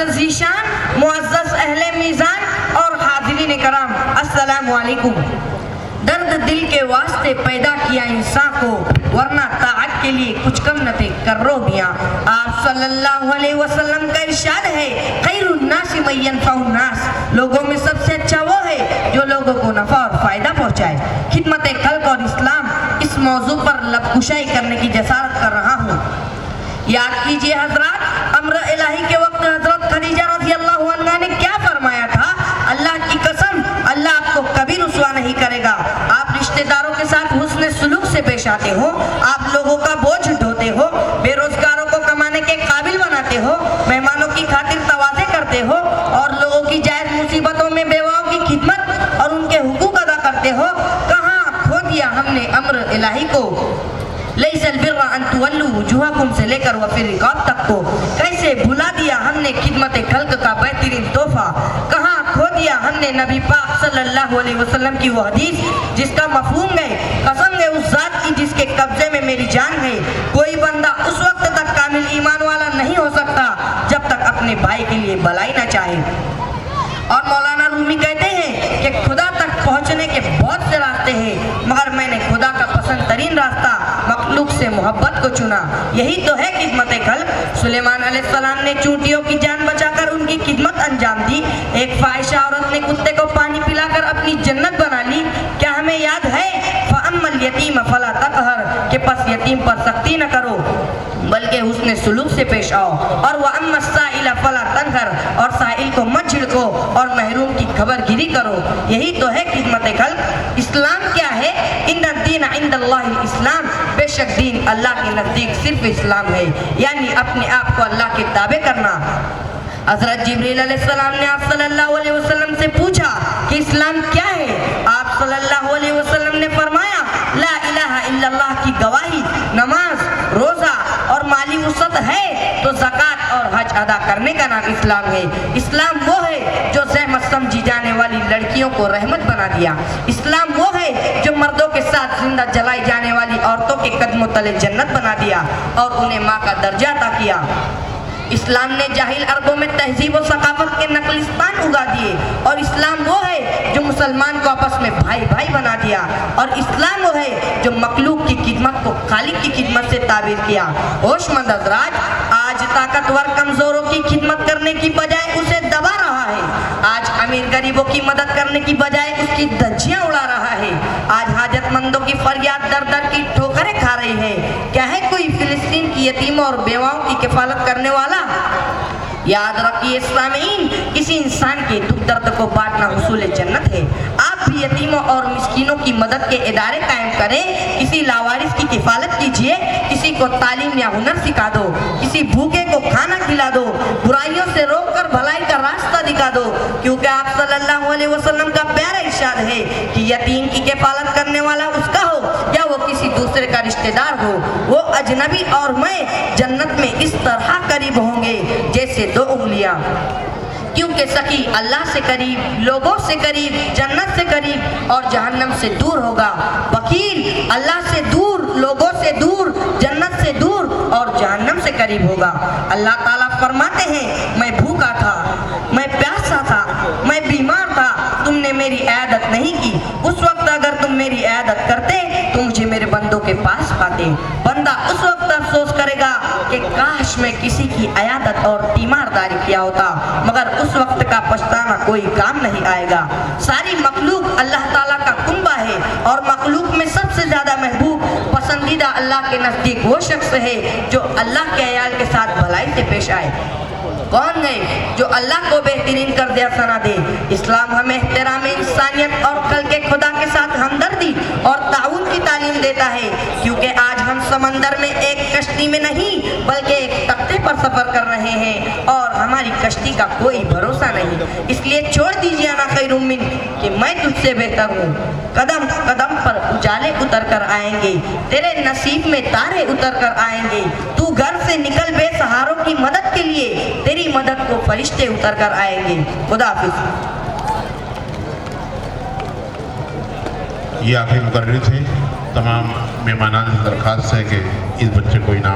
معزز ذیشان، معزز اہل میزان اور حاضرین کرام، السلام علیکم۔ درد دل کے واسطے پیدا کیا انسان کو، ورنہ طاعت کے لیے کچھ کم نہ تھے کرو بیاں۔ آپ صلی اللہ علیہ وسلم کا ارشاد ہے، خیر الناس من ینفع الناس، لوگوں میں سب سے اچھا وہ ہے جو لوگوں کو نفع اور فائدہ پہنچائے۔ خدمت خلق اور اسلام اس موضوع پر لب کشائی کرنے کی جسارت کر رہا ہوں۔ یاد کیجئے حضرات، امر الہی کے وقت حضرت خدیجہ رضی اللہ عنہا نے کیا فرمایا تھا؟ اللہ کی قسم، اللہ آپ کو کبھی رسوا نہیں کرے گا۔ آپ رشتہ داروں کے ساتھ حسن سلوک سے پیش آتے ہو، آپ لوگوں کا بوجھ ڈھوتے ہو، بے روزگاروں کو کمانے کے قابل بناتے ہو، مہمانوں کی خاطر تواضع کرتے ہو، اور لوگوں کی جائز مصیبتوں میں بیواؤں کی خدمت اور ان کے حقوق ادا کرتے ہو۔ کہاں کھو دیا ہم نے امر الہی کو؟ لیس البر ان تولوا وجوہکم سے لے کر وفی الرقاب تک کو کیسے بھلا دیا ہم نے خدمت خلق کا بہترین تحفہ؟ کہاں کھو دیا ہم نے نبی پاک صلی اللہ علیہ وسلم کی وہ حدیث جس کا مفہوم ہے، قسم ہے اس ذات کی جس کے قبضے میں میری جان ہے، کوئی بندہ اس وقت تک کامل ایمان والا نہیں ہو سکتا جب تک اپنے بھائی کے لیے بھلائی نہ چاہے۔ اور مولانا رومی کہتے ہیں کہ خدا تک پہنچنے کے بہت سے راستے ہیں، مگر میں نے خدا کا پسند ترین راستہ مخلوق سے محبت کو چنا۔ یہی تو ہے خدمت خلق۔ سلیمان علیہ السلام نے چونٹیوں کی جان بچا کر ان کی خدمت انجام دی۔ ایک فاحشہ عورت نے کتے کو پانی پلا کر اپنی جنت بنا لی۔ کیا ہمیں یاد ہے فَأَمَّا الْيَتِيمَ فَلَا تَقْهَرْ کہ پس یتیم پر سختی نہ کرو بلکہ حسن سلوک سے پیش آؤ، اور وَأَمَّا السَّائِلَ فَلَا تَنْهَرْ اور سائل کو مت جھڑکو اور محروم کی خبر گیری کرو۔ یہی تو ہے خدمت خلق۔ اسلام کیا ہے؟ ان الدین عند اللہ الاسلام، بے شک دین اللہ کے نزدیک صرف اسلام ہے، یعنی اپنے آپ کو اللہ کے تابع کرنا۔ حضرت جبریل علیہ السلام نے آپ صلی اللہ علیہ وسلم سے پوچھا کہ اسلام کیا ہے؟ آپ صلی اللہ علیہ وسلم نے فرمایا، لا الہ الا اللہ کی گواہی، نماز، روزہ اور مالی وسعت ہے تو زکوٰۃ اور حج ادا کرنے کا نام اسلام ہے۔ اسلام وہ ہے جو زحمت سمجھی جانے والی لڑکیوں کو رحمت بنا دیا۔ اسلام وہ ہے جو مردوں کے ساتھ زندہ جلائی جانے والی عورتوں کے قدموں تلے جنت بنا دیا اور انہیں ماں کا درجہ عطا کیا۔ اسلام نے جاہل عربوں میں تہذیب و ثقافت کے نقلستان اگا دیے، اور اسلام وہ ہے جو مسلمان کو آپس میں بھائی بھائی بنا دیا، اور اسلام وہ ہے جو مخلوق کی خدمت کو خالق کی خدمت سے تعبیر کیا۔ ہوش مند حضرات، آج طاقتور کمزوروں کی خدمت کرنے کی بجائے اسے دبا رہا ہے، آج امیر غریبوں کی مدد کرنے کی بجائے اس کی دھجیاں اڑا رہا ہے، آج حاجت مندوں کی فریاد در در کی ٹھوکریں کھا رہی ہے۔ کیا ہے کوئی فلسطین کی یتیموں اور بیواؤں کی کفالت کرنے والا؟ یاد رکھیے سامعین، کسی انسان کے دکھ درد کو بانٹنا حصول جنت ہے۔ آپ بھی یتیموں اور مسکینوں کی مدد کے ادارے قائم کریں، کسی لاوارث کی کفالت کیجیے، کسی کو تعلیم یا ہنر سکھا دو، کسی بھوکے کو کھانا کھلا دو، برائیوں سے روک کر بھلائی کا راستہ دکھا دو، کیونکہ آپ صلی اللہ علیہ وسلم کا پیارا ارشاد ہے کہ یتیم کی کفالت کرنے والا اس کا ہو یا وہ کسی دوسرے کا رشتہ دار ہو، وہ اجنبی اور میں جنت میں اس طرح قریب ہوں گے جیسے دو انگلیاں، کیونکہ سخی اللہ سے قریب، لوگوں سے قریب، جنت سے قریب اور جہنم سے دور ہوگا۔ وکیل اللہ سے دور، لوگوں سے دور، جنت سے دور اور جہنم سے قریب ہوگا۔ اللہ تعالیٰ فرماتے ہیں، میں بھوکا تھا، میں پیاسا تھا، میں بیمار تھا، تم نے میری عیادت نہیں کی۔ اس وقت اگر تم میری عیادت کرتے تو مجھے میرے بندوں کے پاس پاتے۔ بندہ اس وقت افسوس کرے گا کہ کاش میں کسی کی عیادت اور تیمارداری کیا ہوتا، مگر اس وقت کا پچھتانا کوئی کام نہیں آئے گا۔ ساری مخلوق اللہ تعالیٰ کا کنبہ ہے، اور مخلوق میں سب سے زیادہ محبوب پسندیدہ اللہ کے نزدیک وہ شخص ہے جو اللہ کے عیال کے ساتھ بھلائی سے پیش آئے۔ کون ہے جو اللہ کو بہترین کردیا ثنا دے؟ اسلام ہمیں احترام انسانیت اور خلق خدا کے ساتھ ہمدردی اور تعاون کی تعلیم دیتا ہے، کیونکہ آج ہم سمندر میں ایک کشتی میں نہیں بلکہ ایک تختے پر سفر کر رہے ہیں، اور ہماری کشتی کا کوئی بھروسہ نہیں۔ اس لیے چھوڑ دیجیے انا خیر من کہ میں تجھ سے بہتر ہوں۔ قدم قدم پر اجالے اتر کر آئیں گے، تیرے نصیب میں تارے اتر کر آئیں گے، تو گھر سے نکل بے سہاروں کی مدد کے لیے، تیری مدد کو فرشتے اتر کر آئیں گے۔ خدا حافظ۔ یہ آخری مقرر تھے۔ تمام مہمانان سے درخواست ہے کہ اس بچے کو انعام